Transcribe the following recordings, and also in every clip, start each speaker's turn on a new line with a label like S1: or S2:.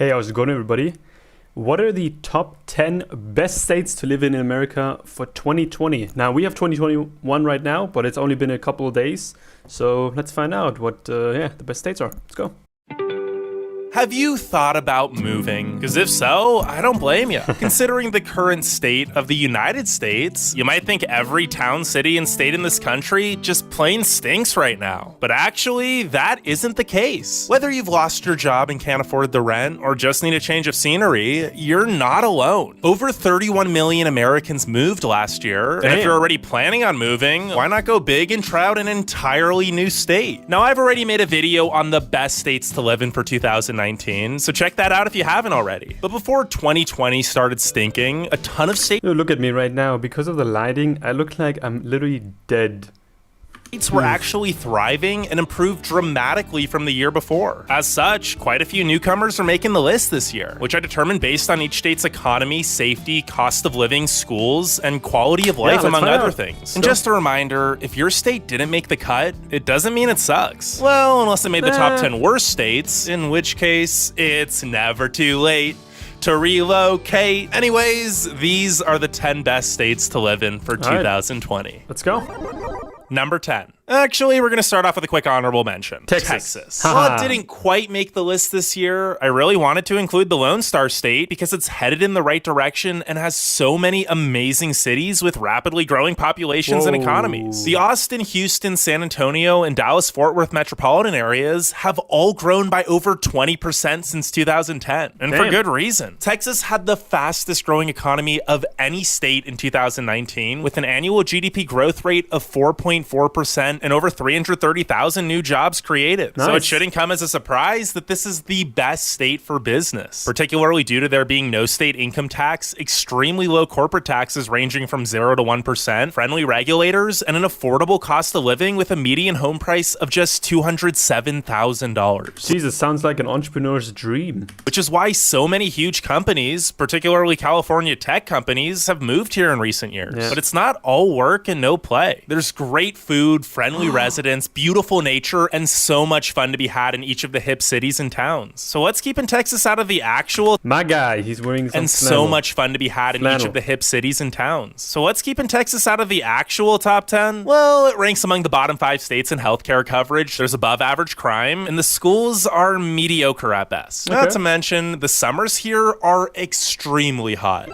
S1: Hey, how's it going, everybody? What are the top 10 best states to live in America for 2020? Now, we have 2021 right now, but it's only been a couple of days. So let's find out what the best states are. Let's go.
S2: Have you thought about moving? Because if so, I don't blame you. Considering the current state of the United States, you might think every town, city, and state in this country just plain stinks right now. But actually, that isn't the case. Whether you've lost your job and can't afford the rent, or just need a change of scenery, you're not alone. Over 31 million Americans moved last year. And if you're already planning on moving, why not go big and try out an entirely new state? Now, I've already made a video on the best states to live in for 2019. So check that out if you haven't already. But before 2020 started stinking, a ton of states
S1: Look at me right now. Because of the lighting, I look like I'm literally dead.
S2: were actually thriving and improved dramatically from the year before. As such, quite a few newcomers are making the list this year, which I determined based on each state's economy, safety, cost of living, schools, and quality of life, among other things. And just a reminder, if your state didn't make the cut, it doesn't mean it sucks. Well, unless it made the top 10 worst states, in which case, it's never too late to relocate. Anyways, these are the 10 best states to live in for 2020.
S1: Let's go.
S2: Number 10. Actually, we're going to start off with a quick honorable mention. Texas. While it didn't quite make the list this year, I really wanted to include the Lone Star State because it's headed in the right direction and has so many amazing cities with rapidly growing populations and economies. The Austin, Houston, San Antonio, and Dallas-Fort Worth metropolitan areas have all grown by over 20% since 2010, and for good reason. Texas had the fastest growing economy of any state in 2019, with an annual GDP growth rate of 4.4%, and over 330,000 new jobs created. So it shouldn't come as a surprise that this is the best state for business, particularly due to there being no state income tax, extremely low corporate taxes ranging from 0 to 1%, friendly regulators, and an affordable cost of living with a median home price of just $207,000.
S1: Jesus, sounds like an entrepreneur's dream.
S2: Which is why so many huge companies, particularly California tech companies, have moved here in recent years. But it's not all work and no play. There's great food, friendly residents, beautiful nature, and so much fun to be had in each of the hip cities and towns. So what's keeping Texas out of the actual...
S1: My guy, he's wearing some
S2: And
S1: flannel.
S2: so much fun to be had in each of the hip cities and towns. So what's keeping Texas out of the actual top 10? Well, it ranks among the bottom 5 states in healthcare coverage. There's above average crime, and the schools are mediocre at best. Not to mention, the summers here are extremely hot.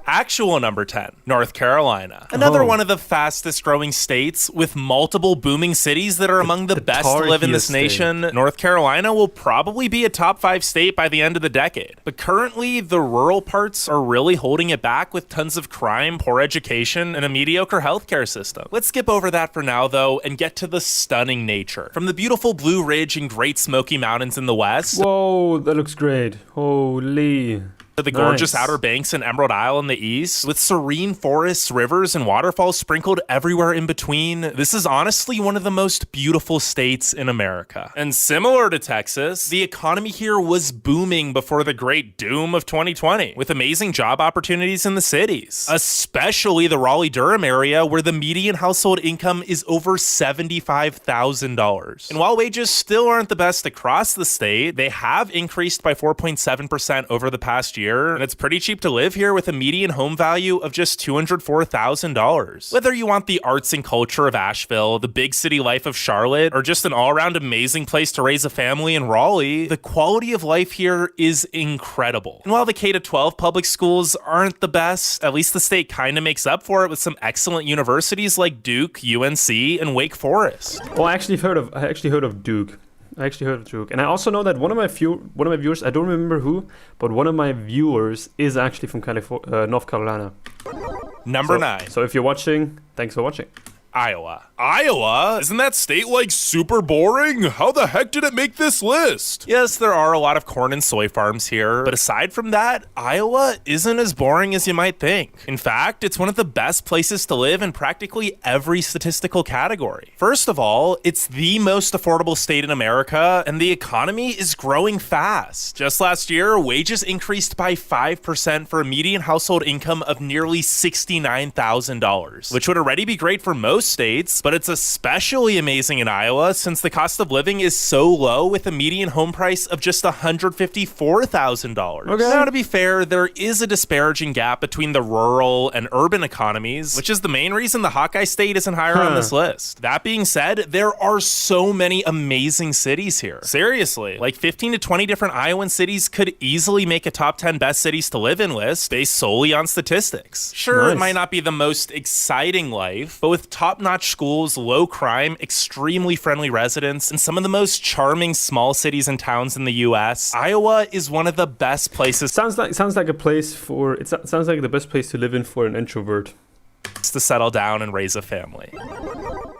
S2: Actual number 10, North Carolina. Another one of the fastest growing states with multiple booming cities that are among the best to live in this nation. North Carolina will probably be a top 5 state by the end of the decade. But currently, the rural parts are really holding it back with tons of crime, poor education, and a mediocre healthcare system. Let's skip over that for now, though, and get to the stunning nature. From the beautiful Blue Ridge and Great Smoky Mountains in the west.
S1: Whoa, that looks great. Holy...
S2: The gorgeous Outer Banks and Emerald Isle in the east, with serene forests, rivers, and waterfalls sprinkled everywhere in between. This is honestly one of the most beautiful states in America. And similar to Texas, the economy here was booming before the great doom of 2020, with amazing job opportunities in the cities, especially the Raleigh-Durham area, where the median household income is over $75,000. And while wages still aren't the best across the state, they have increased by 4.7% over the past year. And it's pretty cheap to live here with a median home value of just $204,000. Whether you want the arts and culture of Asheville, the big city life of Charlotte, or just an all-around amazing place to raise a family in Raleigh, the quality of life here is incredible. And while the K-12 public schools aren't the best, at least the state kind of makes up for it with some excellent universities like Duke, UNC, and Wake Forest.
S1: Well, I actually heard of Duke. And I also know that one of my viewers, I don't remember who, but one of my viewers is actually from North Carolina.
S2: Number 9.
S1: So if you're watching, thanks for watching.
S2: Iowa. Iowa? Isn't that state like super boring? How the heck did it make this list? Yes, there are a lot of corn and soy farms here, but aside from that, Iowa isn't as boring as you might think. In fact, it's one of the best places to live in practically every statistical category. First of all, it's the most affordable state in America, and the economy is growing fast. Just last year, wages increased by 5% for a median household income of nearly $69,000, which would already be great for most most states, but it's especially amazing in Iowa since the cost of living is so low with a median home price of just $154,000. Okay. Now, to be fair, there is a disparaging gap between the rural and urban economies, which is the main reason the Hawkeye State isn't higher on this list. That being said, there are so many amazing cities here. Seriously, like 15 to 20 different Iowan cities could easily make a top 10 best cities to live in list based solely on statistics. Sure, It might not be the most exciting life, but with top-notch schools, low crime, extremely friendly residents, and some of the most charming small cities and towns in the US, Iowa is one of the best places.
S1: Sounds like a place for sounds like the best place to live in for an introvert.
S2: To settle down and raise a family.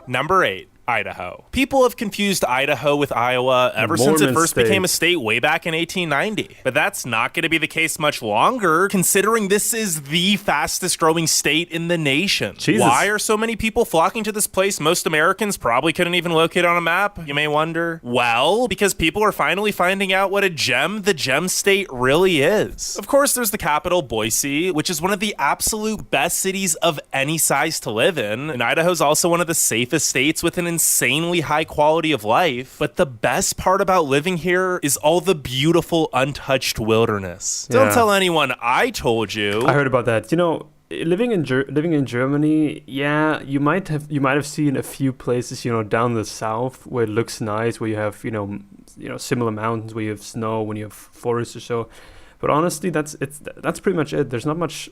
S2: Number 8. Idaho. People have confused Idaho with Iowa ever since it first became a state way back in 1890. But that's not going to be the case much longer, considering this is the fastest growing state in the nation. Jesus. Why are so many people flocking to this place most Americans probably couldn't even locate on a map, you may wonder? Well, because people are finally finding out what a gem the gem state really is. Of course, there's the capital, Boise, which is one of the absolute best cities of any size to live in. And Idaho's also one of the safest states with an insanely high quality of life, but the best part about living here is all the beautiful untouched wilderness. Yeah. Don't tell anyone I told you.
S1: I heard about that. You know, living in Germany, yeah, you might have seen a few places, you know, down the south where it looks nice, where you have, you know, similar mountains, where you have snow, when you have forests or so. But honestly, that's pretty much it. There's not much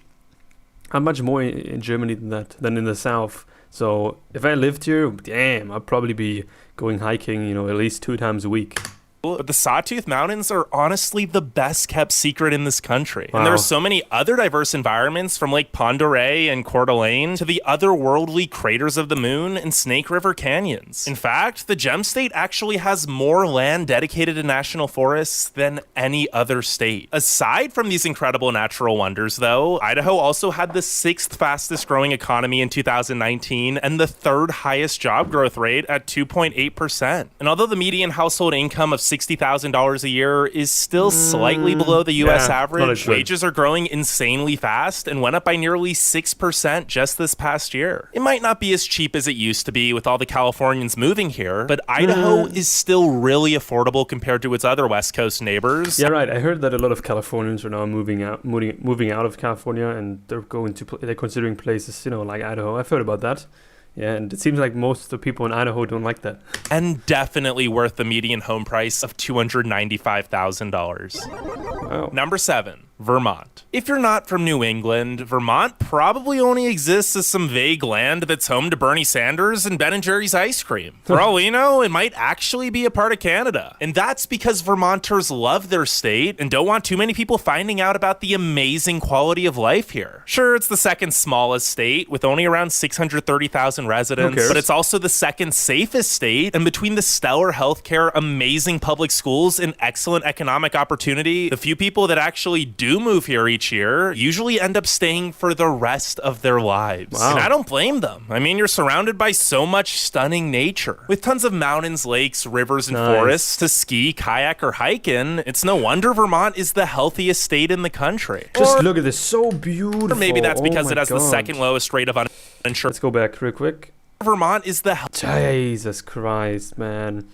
S1: more in Germany than in the south. So if I lived here, damn, I'd probably be going hiking, you know, at least 2 times a week.
S2: But the Sawtooth Mountains are honestly the best kept secret in this country.
S1: Wow.
S2: And there are so many other diverse environments, from Lake Pend Oreille and Coeur d'Alene to the otherworldly craters of the moon and Snake River canyons. In fact, the Gem State actually has more land dedicated to national forests than any other state. Aside from these incredible natural wonders, though, Idaho also had the 6th fastest growing economy in 2019 and the 3rd highest job growth rate at 2.8%. And although the median household income of $60,000 a year is still slightly below the U.S. average, wages are growing insanely fast and went up by nearly 6% just this past year. It might not be as cheap as it used to be with all the Californians moving here, but Idaho is still really affordable compared to its other West Coast neighbors.
S1: Yeah, right. I heard that a lot of Californians are now moving out of California, and they're considering places, you know, like Idaho. I've heard about that. Yeah, and it seems like most of the people in Idaho don't like that.
S2: And definitely worth the median home price of $295,000.
S1: Wow.
S2: Number 7. Vermont. If you're not from New England, Vermont probably only exists as some vague land that's home to Bernie Sanders and Ben & Jerry's ice cream. For all we know, it might actually be a part of Canada. And that's because Vermonters love their state and don't want too many people finding out about the amazing quality of life here. Sure, it's the 2nd smallest state with only around 630,000 residents, but it's also the 2nd safest state, and between the stellar healthcare, amazing public schools, and excellent economic opportunity, the few people that actually do move here each year usually end up staying for the rest of their lives.
S1: Wow.
S2: And I don't blame them. I mean, you're surrounded by so much stunning nature. With tons of mountains, lakes, rivers, and forests to ski, kayak, or hike in, it's no wonder Vermont is the healthiest state in the country.
S1: Just look at this, so beautiful.
S2: Or maybe that's because it has the 2nd lowest rate of uninsured.
S1: Let's go back real quick.
S2: Vermont is the
S1: Jesus Christ, man.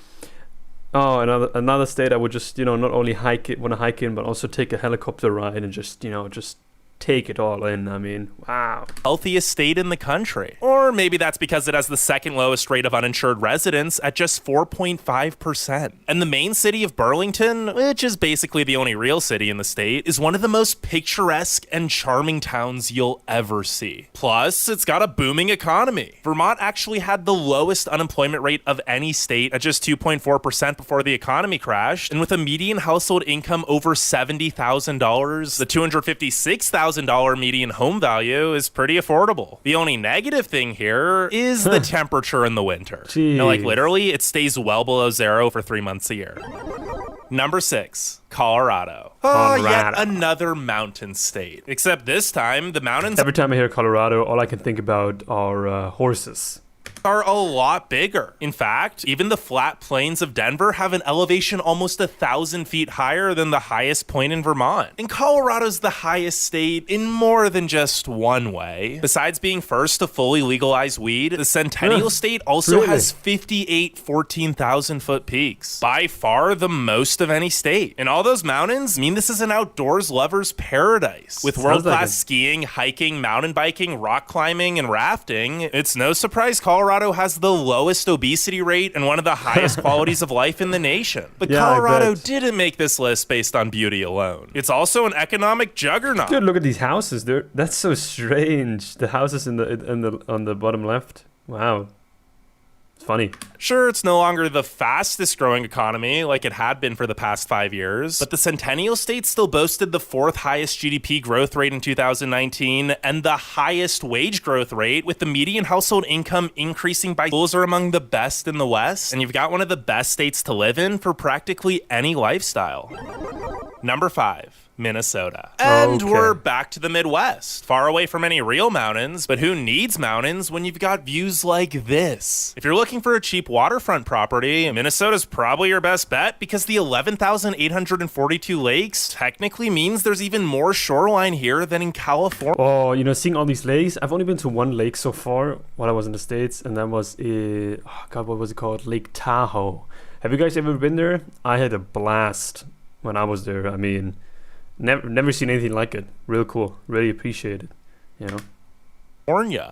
S1: Oh, another state I would just, you know, not only want to hike in, but also take a helicopter ride and just, you know, just take it all in. I mean, wow.
S2: Healthiest state in the country. Or maybe that's because it has the 2nd lowest rate of uninsured residents at just 4.5%. And the main city of Burlington, which is basically the only real city in the state, is one of the most picturesque and charming towns you'll ever see. Plus, it's got a booming economy. Vermont actually had the lowest unemployment rate of any state at just 2.4% before the economy crashed. And with a median household income over $70,000, the $256,000 median home value is pretty affordable. The only negative thing here is the temperature in the winter. Now, like literally, it stays well below 0 for 3 months a year. Number 6, Colorado. Yet another mountain state. Except this time, the mountains...
S1: Every time I hear Colorado, all I can think about are horses.
S2: are a lot bigger. In fact, even the flat plains of Denver have an elevation almost 1,000 feet higher than the highest point in Vermont. And Colorado's the highest state in more than just one way. Besides being first to fully legalize weed, the Centennial State also has 58 14,000-foot peaks. By far the most of any state. And all those mountains mean this is an outdoors lover's paradise. With world-class skiing, hiking, mountain biking, rock climbing, and rafting, it's no surprise Colorado has the lowest obesity rate and one of the highest qualities of life in the nation. But Colorado didn't make this list based on beauty alone. It's also an economic juggernaut.
S1: Dude, look at these houses. That's so strange. The houses on the bottom left. Wow. It's funny.
S2: Sure, it's no longer the fastest growing economy like it had been for the past 5 years, but the Centennial State still boasted the 4th highest GDP growth rate in 2019 and the highest wage growth rate, with the median household income increasing by schools are among the best in the West, and you've got one of the best states to live in for practically any lifestyle. Number 5. Minnesota. And we're back to the Midwest, far away from any real mountains, but who needs mountains when you've got views like this? If you're looking for a cheap waterfront property, Minnesota's probably your best bet because the 11,842 lakes technically means there's even more shoreline here than in California.
S1: Oh, seeing all these lakes, I've only been to one lake so far while I was in the States, and that was, what was it called? Lake Tahoe. Have you guys ever been there? I had a blast when I was there. I mean, never seen anything like it. Real cool. Really appreciate it,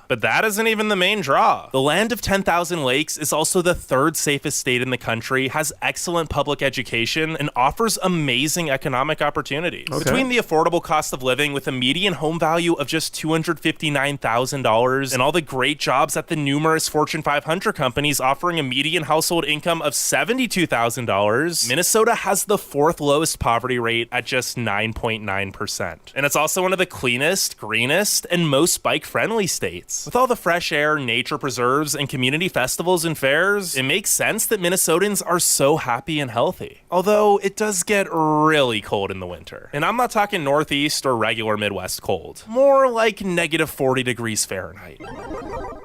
S2: But that isn't even the main draw. The land of 10,000 lakes is also the 3rd safest state in the country, has excellent public education, and offers amazing economic opportunities. Between the affordable cost of living with a median home value of just $259,000 and all the great jobs at the numerous Fortune 500 companies offering a median household income of $72,000, Minnesota has the 4th lowest poverty rate at just 9.9%. And it's also one of the cleanest, greenest, and most bike-friendly states. With all the fresh air, nature preserves, and community festivals and fairs, it makes sense that Minnesotans are so happy and healthy. Although it does get really cold in the winter. And I'm not talking Northeast or regular Midwest cold. More like negative 40 degrees Fahrenheit.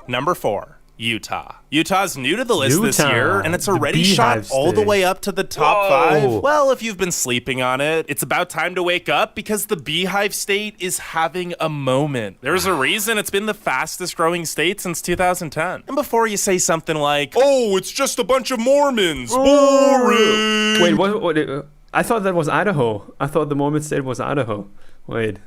S2: Number 4. Utah. Utah's new to the list this year, and it's already shot all the way up to the top 5. Well, if you've been sleeping on it, it's about time to wake up because the Beehive State is having a moment. There's a reason it's been the fastest growing state since 2010. And before you say something like, oh, it's just a bunch of Mormons, boring.
S1: Wait, what? I thought that was Idaho. I thought the Mormon state was Idaho. Wait.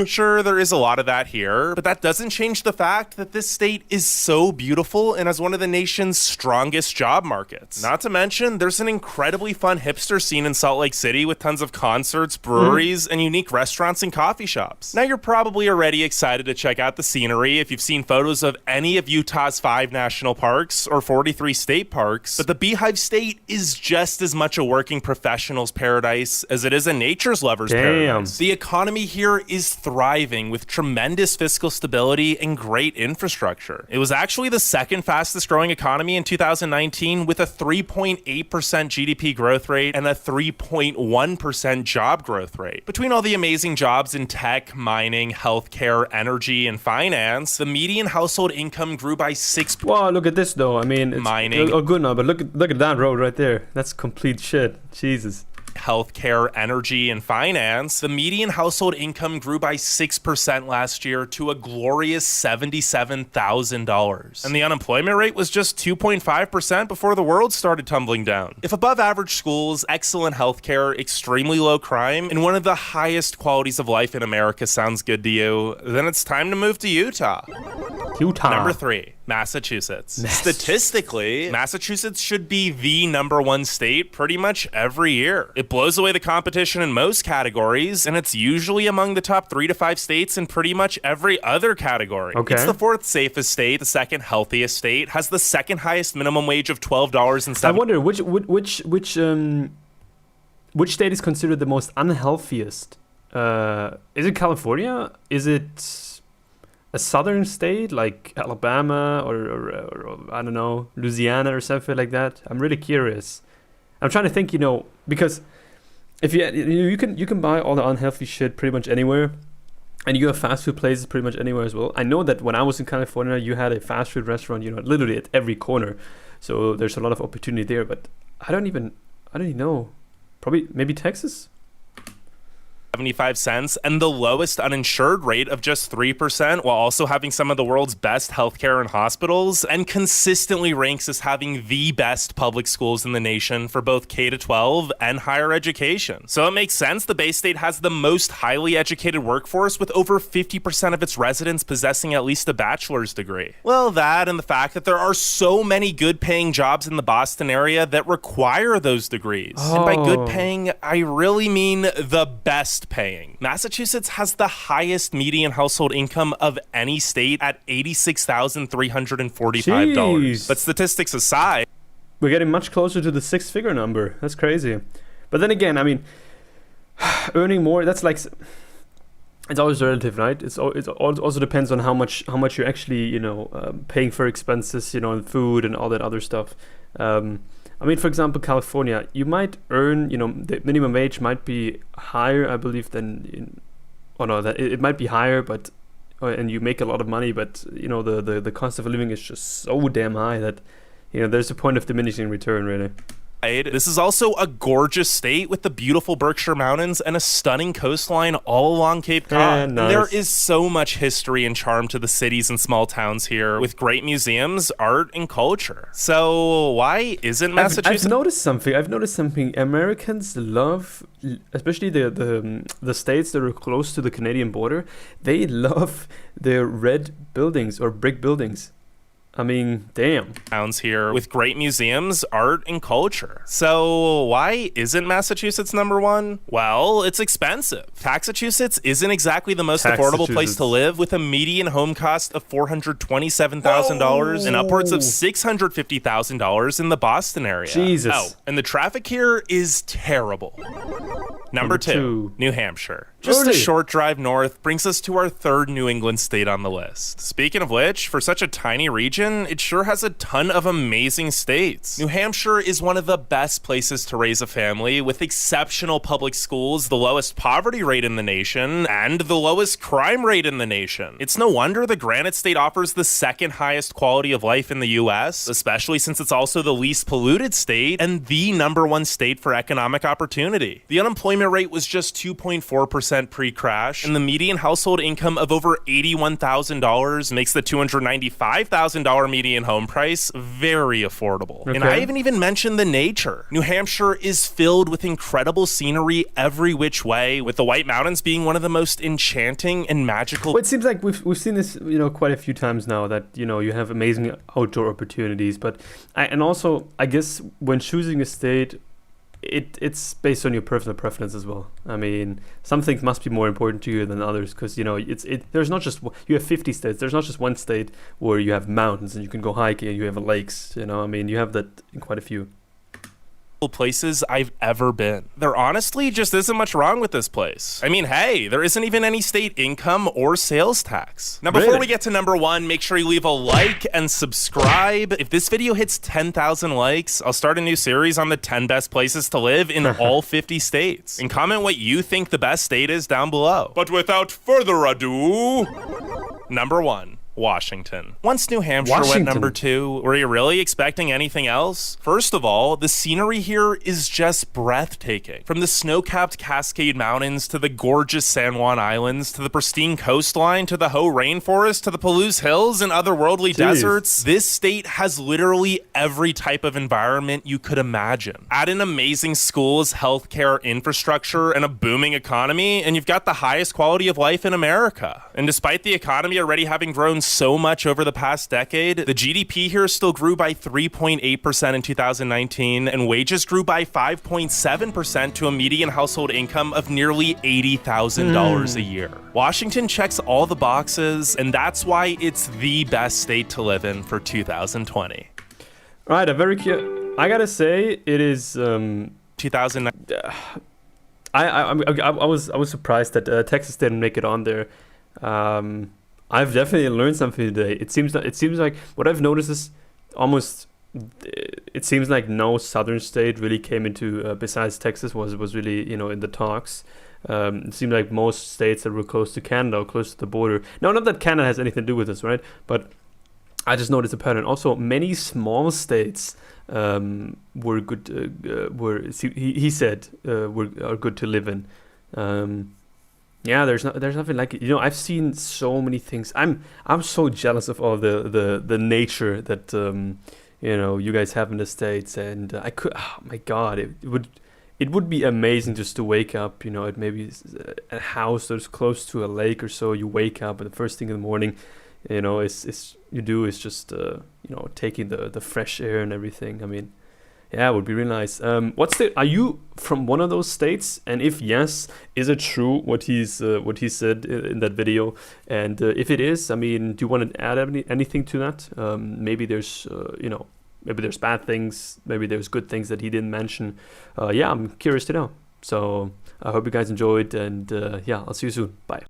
S2: Sure, there is a lot of that here, but that doesn't change the fact that this state is so beautiful and has one of the nation's strongest job markets. Not to mention, there's an incredibly fun hipster scene in Salt Lake City with tons of concerts, breweries, and unique restaurants and coffee shops. Now, you're probably already excited to check out the scenery if you've seen photos of any of Utah's 5 national parks or 43 state parks, but the Beehive State is just as much a working professional's paradise as it is a nature's lover's paradise. The economy here is thriving with tremendous fiscal stability and great infrastructure. It was actually the 2nd fastest growing economy in 2019 with a 3.8% GDP growth rate and a 3.1% job growth rate. Between all the amazing jobs in tech, mining, healthcare, energy, and finance, the median household income grew by 6%.
S1: Wow, look at this though. I mean, it's
S2: mining.
S1: Oh, good now, but look at that road right there. That's complete shit. Jesus.
S2: Healthcare, energy, and finance, the median household income grew by 6% last year to a glorious $77,000. And the unemployment rate was just 2.5% before the world started tumbling down. If above average schools, excellent healthcare, extremely low crime, and one of the highest qualities of life in America sounds good to you, then it's time to move to Utah. Number 3. Massachusetts. Statistically, Massachusetts should be the #1 state pretty much every year. It blows away the competition in most categories, and it's usually among the top 3 to 5 states in pretty much every other category. It's the 4th safest state, the 2nd healthiest state, has the 2nd highest minimum wage of $12.70.
S1: I wonder which state is considered the most unhealthiest? Is it California? Is it a southern state like Alabama or I don't know, Louisiana or something like that? I'm really curious. I'm trying to think, because if you can buy all the unhealthy shit pretty much anywhere. And you have fast food places pretty much anywhere as well. I know that when I was in California, you had a fast food restaurant, literally at every corner. So there's a lot of opportunity there. But I don't even know. Probably maybe Texas.
S2: 75 cents, and the lowest uninsured rate of just 3%, while also having some of the world's best healthcare and hospitals, and consistently ranks as having the best public schools in the nation for both K-12 and higher education. So it makes sense the Bay State has the most highly educated workforce, with over 50% of its residents possessing at least a bachelor's degree. Well, that and the fact that there are so many good-paying jobs in the Boston area that require those degrees. And by good paying, I really mean the best paying. Massachusetts has the highest median household income of any state at $86,345. But statistics aside,
S1: we're getting much closer to the six-figure number. That's crazy. But then again, I mean, earning more, that's like, it's always relative, right? It also depends on how much you're actually, paying for expenses, and food and all that other stuff. I mean, for example, California, you might earn, the minimum wage might be higher, I believe, that it might be higher, but and you make a lot of money, but the cost of living is just so damn high that there's a point of diminishing return, really.
S2: This is also a gorgeous state with the beautiful Berkshire Mountains and a stunning coastline all along Cape Cod.
S1: Nice.
S2: There is so much history and charm to the cities and small towns here, with great museums, art, and culture. So why isn't Massachusetts?
S1: I've noticed something. Americans love, especially the states that are close to the Canadian border, they love their red buildings or brick buildings. I mean, damn.
S2: Towns here with great museums, art, and culture. So why isn't Massachusetts number one? Well, it's expensive. Massachusetts isn't exactly the most affordable place to live, with a median home cost of $427,000 and upwards of $650,000 in the Boston area.
S1: Jesus.
S2: Oh, and the traffic here is terrible. Number two, New Hampshire. Just a short drive north brings us to our third New England state on the list. Speaking of which, for such a tiny region, it sure has a ton of amazing states. New Hampshire is one of the best places to raise a family, with exceptional public schools, the lowest poverty rate in the nation, and the lowest crime rate in the nation. It's no wonder the Granite State offers the second highest quality of life in the US, especially since it's also the least polluted state and the number one state for economic opportunity. The unemployment rate was just 2.4% pre-crash, and the median household income of over $81,000 makes the $295,000 median home price very affordable. Okay. And I haven't even mentioned the nature. New Hampshire is filled with incredible scenery every which way, with the White Mountains being one of the most enchanting and magical.
S1: Well, it seems like we've seen this, quite a few times now, that you have amazing outdoor opportunities. But I guess when choosing a state, it's based on your personal preference as well. I mean, some things must be more important to you than others, because there's not just, you have 50 states. There's not just one state where you have mountains and you can go hiking and you have lakes. I mean, you have that in quite a few
S2: places I've ever been. There honestly just isn't much wrong with this place. I mean, hey, there isn't even any state income or sales tax. Now, before we get to number one, make sure you leave a like and subscribe. If this video hits 10,000 likes, I'll start a new series on the 10 best places to live in all 50 states. And comment what you think the best state is down below. But without further ado, number one, Washington. Once New Hampshire went number two, were you really expecting anything else? First of all, the scenery here is just breathtaking. From the snow-capped Cascade Mountains to the gorgeous San Juan Islands to the pristine coastline to the Hoh Rainforest to the Palouse Hills and otherworldly deserts, this state has literally every type of environment you could imagine. Add in amazing schools, healthcare, infrastructure, and a booming economy, and you've got the highest quality of life in America. And despite the economy already having grown so much over the past decade, the GDP here still grew by 3.8% in 2019, and wages grew by 5.7% to a median household income of nearly $80,000 a year. Washington checks all the boxes, and that's why it's the best state to live in for 2020.
S1: Right, I gotta say, it is
S2: 2009.
S1: I was surprised that Texas didn't make it on there. I've definitely learned something today. It seems like what I've noticed is it seems like no southern state really came into besides Texas was really in the talks. It seemed like most states that were close to Canada or close to the border. Now, not that Canada has anything to do with this, right? But I just noticed a pattern. Also, many small states were good. He said are good to live in. Yeah, there's nothing like it. You know, I've seen so many things. I'm so jealous of all the nature that you know, you guys have in the States, and I could. Oh my God, it would be amazing just to wake up. You know, at maybe a house that's close to a lake or so. You wake up, and the first thing in the morning, you know, is just you know, taking the fresh air and everything. I mean, yeah, it would be really nice. Are you from one of those states? And if yes, is it true what he said in that video? And if it is, I mean, do you want to add anything to that? Maybe there's you know, maybe there's bad things, maybe there's good things that he didn't mention. Yeah, I'm curious to know. So I hope you guys enjoyed, and yeah, I'll see you soon. Bye.